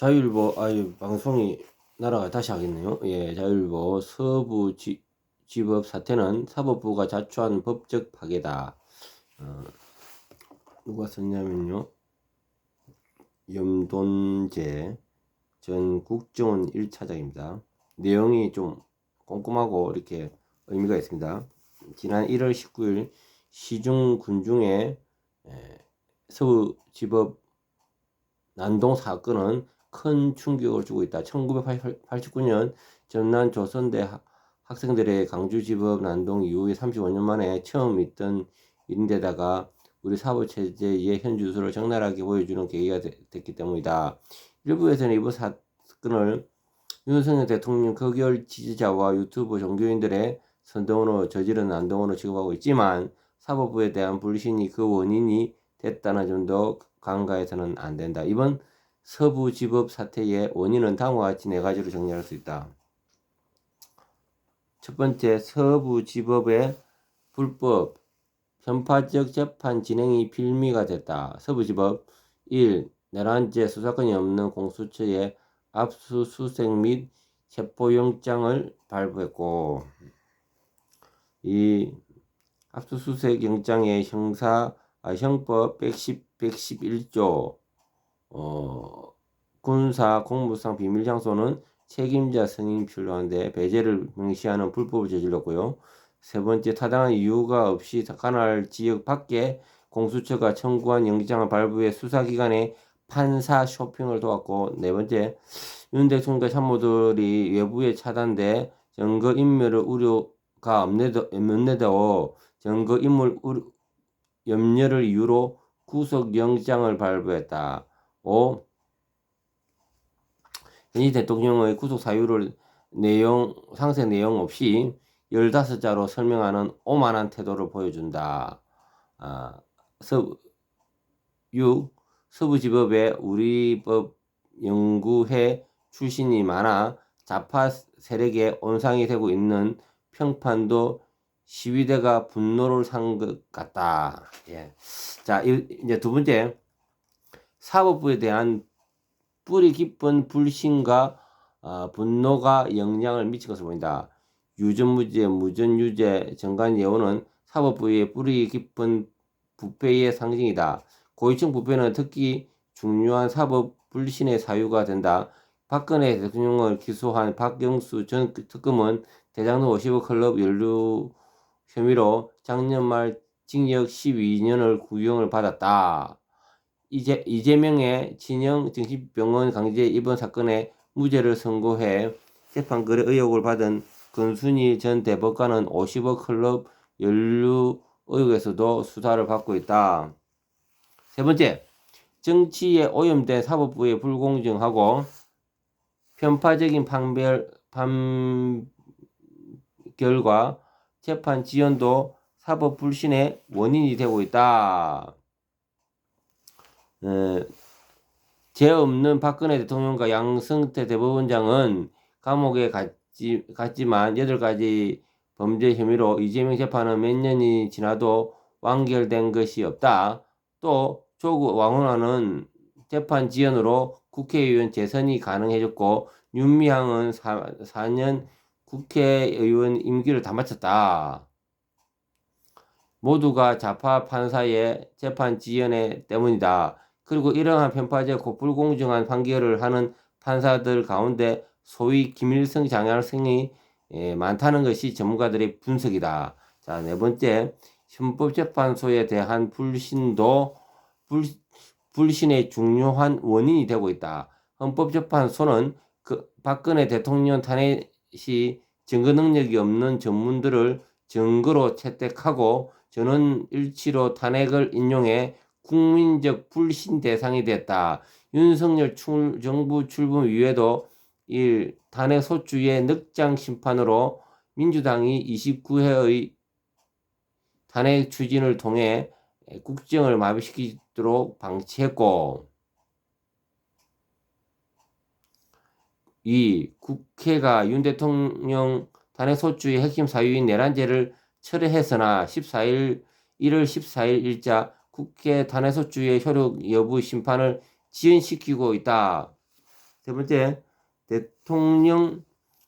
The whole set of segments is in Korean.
자율보 방송이 날아가 다시 하겠네요. 예, 자율보 서부 지법 사태는 사법부가 자초한 법적 파괴다. 누가 썼냐면요. 염돈재 전 국정원 1차장입니다. 내용이 좀 꼼꼼하고 이렇게 의미가 있습니다. 지난 1월 19일 시중 군중의 서부지법 난동 사건은 큰 충격을 주고 있다. 1989년 전남 조선대 학생들의 강주지법 난동 이후에 35년 만에 처음 있던 일인데다가 우리 사법체제의 현주소를 적나라하게 보여주는 계기가 됐기 때문이다. 일부에서는 이번 사건을 윤석열 대통령 거결 지지자와 유튜브 종교인들의 선동으로 저지른 난동으로 취급하고 있지만 사법부에 대한 불신이 그 원인이 됐다는 점도 간과해서는 안 된다. 이번 서부지법 사태의 원인은 다음과 같이 네 가지로 정리할 수 있다. 첫 번째, 서부지법의 불법, 편파적 재판 진행이 빌미가 됐다. 서부지법 1. 내란죄 수사권이 없는 공수처에 압수수색 및 체포영장을 발부했고 2. 압수수색 영장의 형법 111조 군사 공무상 비밀 장소는 책임자 승인이 필요한데 배제를 명시하는 불법을 저질렀고요. 세 번째, 타당한 이유가 없이 관할 지역 밖에 공수처가 청구한 영장을 발부해 수사기관의 판사 쇼핑을 도왔고, 네 번째, 윤 대통령과 참모들이 외부에 차단돼 증거인멸을 우려가 없는데도 증거인멸 염려를 이유로 구속영장을 발부했다. 5. 현직 대통령의 구속 사유를 상세 내용 없이 15자로 설명하는 오만한 태도를 보여준다. 6. 서부지법에 우리법 연구회 출신이 많아 좌파 세력에 온상이 되고 있는 평판도 시위대가 분노를 산 것 같다. 예. 자, 이제 두 번째, 사법부에 대한 뿌리 깊은 불신과 분노가 영향을 미친 것으로 보인다. 유전무죄, 무전유죄, 정관예우는 사법부의 뿌리 깊은 부패의 상징이다. 고위층 부패는 특히 중요한 사법 불신의 사유가 된다. 박근혜 대통령을 기소한 박영수 전 특검은 대장동 50억 클럽 연루 혐의로 작년 말 징역 12년을 구형을 받았다. 이재명의 친형 정신병원 강제 입원 사건에 무죄를 선고해 재판 거래 의혹을 받은 권순희 전 대법관은 50억 클럽 연루 의혹에서도 수사를 받고 있다. 세 번째, 정치에 오염된 사법부의 불공정하고 편파적인 판결과 재판 지연도 사법 불신의 원인이 되고 있다. 죄 없는 박근혜 대통령과 양승태 대법원장은 감옥에 갔지만 8가지 범죄 혐의로 이재명 재판은 몇 년이 지나도 완결된 것이 없다. 또 조국 왕원안은 재판 지연으로 국회의원 재선이 가능해졌고 윤미향은 4년 국회의원 임기를 다 마쳤다. 모두가 좌파 판사의 재판 지연 때문이다. 그리고 이러한 편파적 불공정한 판결을 하는 판사들 가운데 소위 김일성 장학생이 많다는 것이 전문가들의 분석이다. 자, 네 번째, 헌법재판소에 대한 불신도 불신의 중요한 원인이 되고 있다. 헌법재판소는 박근혜 대통령 탄핵 시 증거 능력이 없는 전문들을 증거로 채택하고 전원 일치로 탄핵을 인용해 국민적 불신 대상이 됐다. 윤석열 정부 출범 이후에도 탄핵 소추의 늑장 심판으로 민주당이 29회의 탄핵 추진을 통해 국정을 마비시키도록 방치했고 2. 국회가 윤 대통령 탄핵 소추의 핵심 사유인 내란죄를 철회했으나 1월 14일 일자 국회 탄핵소추의 효력 여부 심판을 지연시키고 있다. 세 번째, 대통령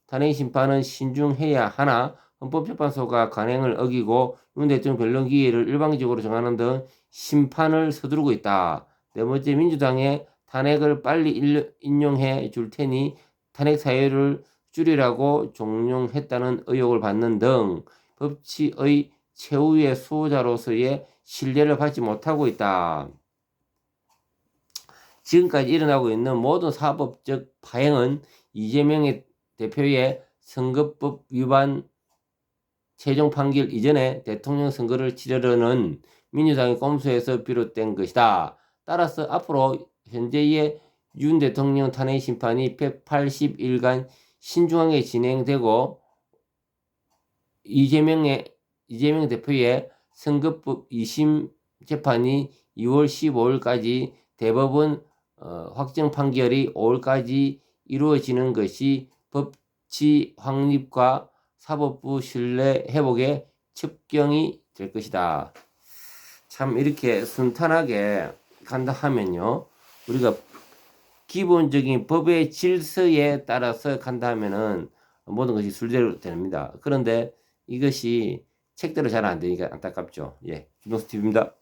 탄핵 심판은 신중해야 하나 헌법재판소가 관행을 어기고 윤 대통령 변론 기일을 일방적으로 정하는 등 심판을 서두르고 있다. 네 번째, 민주당의 탄핵을 빨리 인용해 줄 테니 탄핵 사유를 줄이라고 종용했다는 의혹을 받는 등 법치의 최후의 수호자로서의 신뢰를 받지 못하고 있다. 지금까지 일어나고 있는 모든 사법적 파행은 이재명의 대표의 선거법 위반 최종 판결 이전에 대통령 선거를 치르려는 민주당의 꼼수에서 비롯된 것이다. 따라서 앞으로 현재의 윤 대통령 탄핵 심판이 180일간 신중하게 진행되고 이재명 대표의 선거법 2심 재판이 2월 15일까지 대법원 확정 판결이 5월까지 이루어지는 것이 법치 확립과 사법부 신뢰 회복의 첩경이 될 것이다. 참 이렇게 순탄하게 간다 하면요, 우리가 기본적인 법의 질서에 따라서 간다 하면은 모든 것이 순대로 됩니다. 그런데 이것이 책대로 잘 안 되니까 안타깝죠. 예, 김동수 TV입니다.